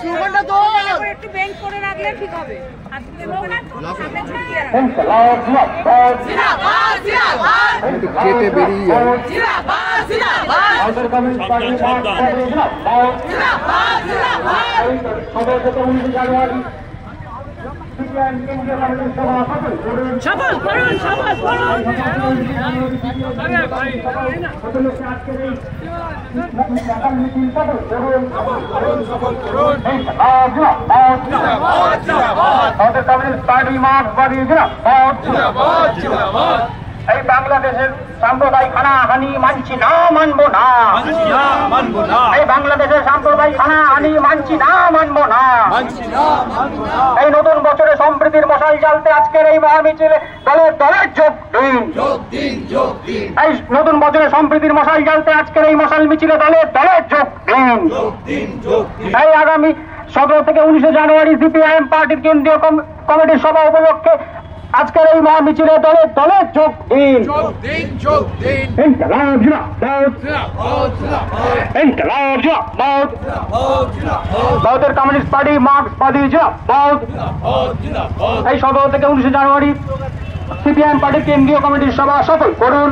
স্লোগানটা তো একটু বেঞ্চ করে রাখলে ঠিক হবে। কেটে বেরিয়ে সফল করুন, সফল করুন। এই বাংলাদেশের সাম্প্রদায়িক হানাহানি মানছি না, মানবো না। এই বাংলাদেশের সাম্প্রদায়িক হানাহানি মানছি না, মানবো না। এই নতুন বছরে সম্প্রীতির মশাল জ্বালতে আজকের এই মহামিছিলে দলের দলের যোগ দিন। এই নতুন বছরে সম্প্রীতির মশাল জ্বালতে আজকের এই মশাল মিছিলে দলের দলের যোগ দিন। এই আগামী 17 থেকে 19 জানুয়ারি সিপিআইএম পার্টির কেন্দ্রীয় কমিটির সভা উপলক্ষে আজকের এই মহামিছিলে দলের দলের যোগ দিন। ইনকলাব জিন্দাবাদ, ইনকলাব জিন্দাবাদ, ভারতের কমিউনিস্ট পার্টি মার্ক্সবাদী জিন্দাবাদ। এই 17 থেকে 19 জানুয়ারি সিপিআইএম পার্টির কেন্দ্রীয় কমিটির সভা সফল করুন।